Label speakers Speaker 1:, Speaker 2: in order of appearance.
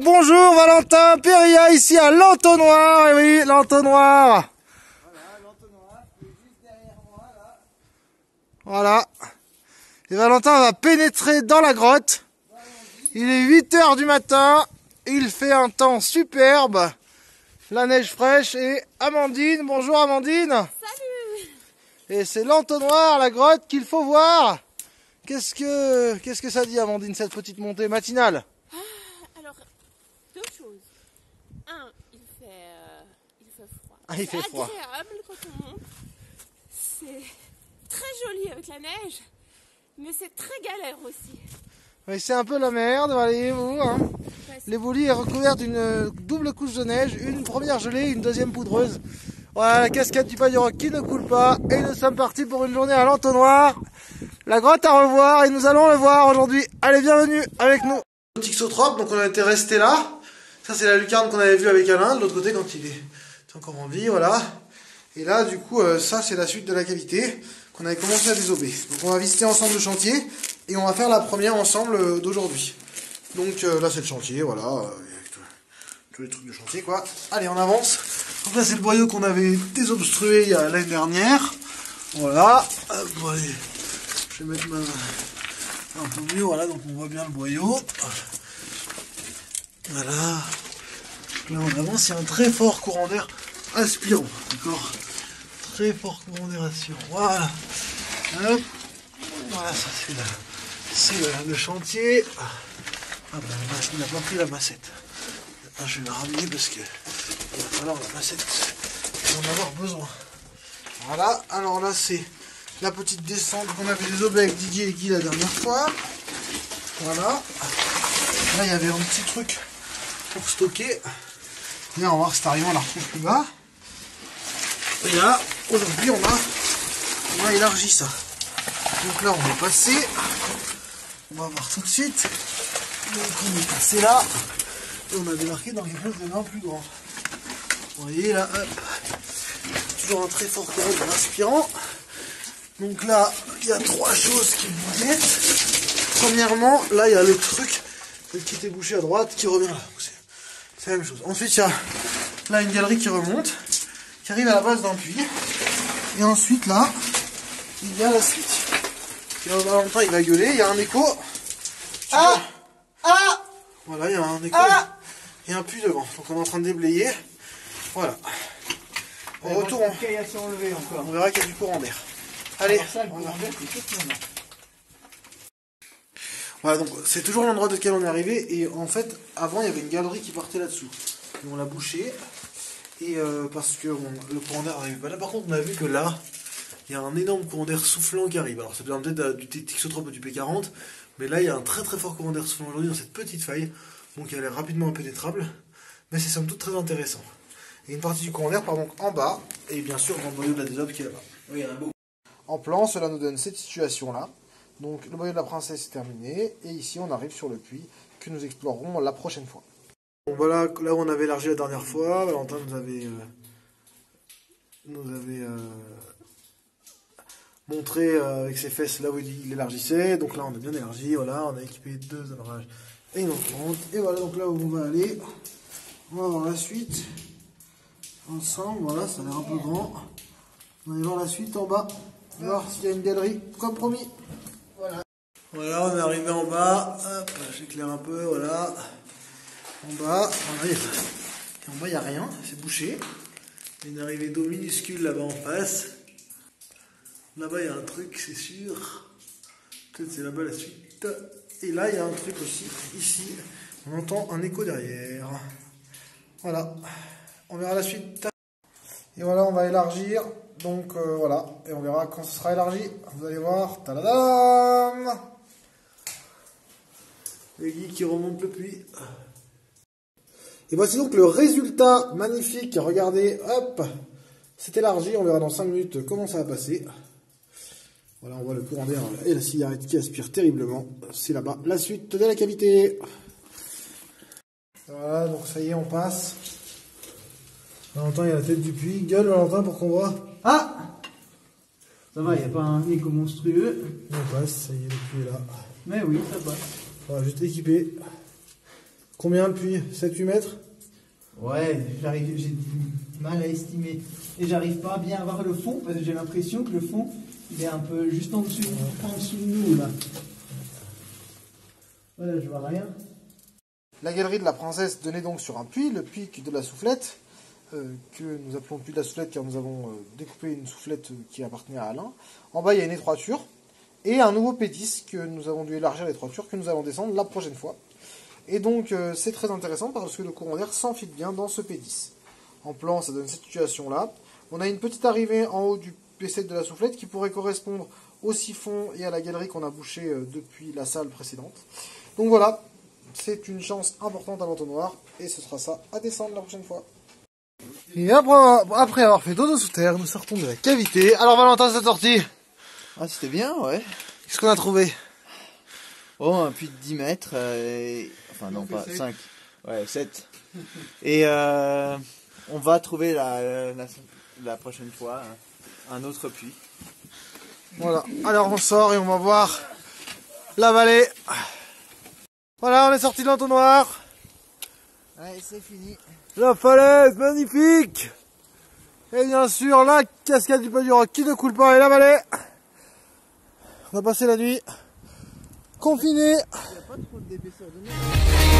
Speaker 1: Bonjour Valentin Péria ici à l'entonnoir, et oui l'entonnoir. Voilà l'entonnoir, c'est juste derrière moi là. Voilà. Et Valentin va pénétrer dans la grotte. Il est 8 h du matin, il fait un temps superbe, la neige fraîche et Amandine, bonjour Amandine.
Speaker 2: Salut.
Speaker 1: Et c'est l'entonnoir, la grotte qu'il faut voir. Qu'est-ce que ça dit Amandine, cette petite montée matinale?
Speaker 2: Alors, deux choses. Un, il fait froid.
Speaker 1: Ah, il fait froid.
Speaker 2: C'est agréable quand on monte. C'est très joli avec la neige, mais c'est très galère aussi.
Speaker 1: Oui, c'est un peu la merde, voyez-vous. Hein. L'ébouli est recouvert d'une double couche de neige, une première gelée, une deuxième poudreuse. Voilà la cascade du Pas du Roc qui ne coule pas. Et nous sommes partis pour une journée à l'entonnoir. La grotte à revoir et nous allons le voir aujourd'hui. Allez, bienvenue avec nous. Tixotrope, donc on a été resté là. Ça c'est la lucarne qu'on avait vue avec Alain, de l'autre côté quand il est encore en vie, voilà. Et là du coup ça c'est la suite de la cavité qu'on avait commencé à désober. Donc on va visiter ensemble le chantier et on va faire la première ensemble d'aujourd'hui. Donc là c'est le chantier, voilà, avec tous les trucs de chantier quoi. Allez on avance. Donc là c'est le boyau qu'on avait désobstrué l'année dernière. Voilà. Bon, allez. Je vais mettre ma main un peu mieux, voilà, donc on voit bien le boyau. Voilà. Là on avance, il y a un très fort courant d'air aspirant, d'accord. Très fort courant d'air aspirant, voilà. Hop. Voilà, ça c'est le chantier. Ah ben il n'a pas pris la massette. Ah, je vais la ramener parce que il va falloir la massette. Il va en avoir besoin. Voilà, alors là c'est la petite descente qu'on avait désobée avec Didier et Guy la dernière fois. Voilà. Là il y avait un petit truc pour stocker. Et là on va voir si arrivé, on la retrouve plus bas. Et là, aujourd'hui on a élargi ça. Donc là on est passé. On va voir tout de suite. Donc on est passé là. Et on a débarqué dans quelque chose de bien plus grand. Vous voyez là, hop. Toujours un très fort courant d'air aspirant. Donc là, il y a trois choses qui vous guettent. Premièrement, là il y a le truc qui était bouché à droite qui revient là. C'est la même chose. Ensuite, il y a là une galerie qui remonte, qui arrive à la base d'un puits. Et ensuite là, il y a la suite. Et Valentin il va gueuler, il y a un écho. Ah, ah. Voilà, il y a un écho. Ah. Et un puits devant. Donc on est en train de déblayer. Voilà. Au retour, on verra qu'il y a du courant d'air. Allez, voilà, donc c'est toujours l'endroit de lequel on est arrivé. Et en fait, avant, il y avait une galerie qui partait là-dessous. On l'a bouché. Et parce que le courant d'air n'arrivait pas là. Par contre, on a vu que là, il y a un énorme courant d'air soufflant qui arrive. Alors, ça vient peut-être du Tixotrope ou du P40. Mais là, il y a un très très fort courant d'air soufflant aujourd'hui dans cette petite faille. Donc, il a l'air rapidement impénétrable. Mais c'est somme toute très intéressant. Et une partie du courant d'air part donc en bas. Et bien sûr, dans le boyau de la désobe qui est là-bas. Oui, il y en a beaucoup. En plan, cela nous donne cette situation-là. Donc le boyau de la princesse est terminé. Et ici, on arrive sur le puits que nous explorerons la prochaine fois. Bon, voilà, là où on avait élargi la dernière fois, Valentin nous avait montré avec ses fesses là où il élargissait. Donc là, on a bien élargi. Voilà, on a équipé deux amarrages et une autre. Et voilà, donc là où on va aller, on va voir la suite ensemble. Voilà, ça a l'air un peu grand. On va aller voir la suite en bas. Voir s'il y a une galerie, comme promis. Voilà. Voilà, on est arrivé en bas. Hop, j'éclaire un peu, voilà. En bas, en bas, il n'y a rien, c'est bouché. Il y a une arrivée d'eau minuscule là-bas en face. Là-bas, il y a un truc, c'est sûr. Peut-être c'est là-bas la suite. Et là, il y a un truc aussi, ici. On entend un écho derrière. Voilà. On verra la suite. Et voilà, on va élargir. Donc voilà, et on verra quand ce sera élargi. Vous allez voir, tadadam, les Guy qui remontent le puits. Et voici donc le résultat magnifique. Regardez, hop, c'est élargi. On verra dans 5 minutes comment ça va passer. Voilà, on voit le courant d'air et la cigarette qui aspire terriblement. C'est là-bas, la suite de la cavité. Voilà, donc ça y est, on passe. Valentin, il y a la tête du puits. Gueule, Valentin, pour qu'on voit. Ah!
Speaker 3: Ça va, il n'y a pas un écho monstrueux.
Speaker 1: On passe, ça y est, le puits est là.
Speaker 3: Mais oui, ça passe.
Speaker 1: On va juste équiper. Combien le puits? 7-8 mètres?
Speaker 3: Ouais, j'ai du mal à estimer. Et j'arrive pas à bien voir le fond, parce que j'ai l'impression que le fond, il est un peu juste en dessous de nous, là. Voilà, je vois rien.
Speaker 1: La galerie de la princesse donnait donc sur un puits, le puits de la soufflette, que nous appelons puits de la soufflette car nous avons découpé une soufflette qui appartenait à Alain. En bas, il y a une étroiture et un nouveau P10 que nous avons dû élargir l'étroiture, que nous allons descendre la prochaine fois. Et donc, c'est très intéressant parce que le courant d'air s'enfile bien dans ce P10. En plan, ça donne cette situation-là. On a une petite arrivée en haut du P7 de la soufflette qui pourrait correspondre au siphon et à la galerie qu'on a bouchée depuis la salle précédente. Donc voilà, c'est une chance importante à l'entonnoir et ce sera ça à descendre la prochaine fois. Et après avoir fait dodo sous terre, nous sortons de la cavité. Alors Valentin, cette sortie,
Speaker 3: Ah, c'était bien, ouais.
Speaker 1: qu'est-ce qu'on a trouvé?
Speaker 3: Oh, un puits de 10 mètres. Enfin, non, pas 5. Ouais, 7. Et on va trouver la prochaine fois un autre puits.
Speaker 1: Voilà, alors on sort et on va voir la vallée. Voilà, on est sorti de l'entonnoir.
Speaker 3: Ouais, c'est fini.
Speaker 1: La falaise, magnifique. Et bien sûr, la cascade du Pas du Roc qui ne coule pas et la vallée. On a passé la nuit confiné.
Speaker 3: Il n'y a pas trop d'épaisseur de neige.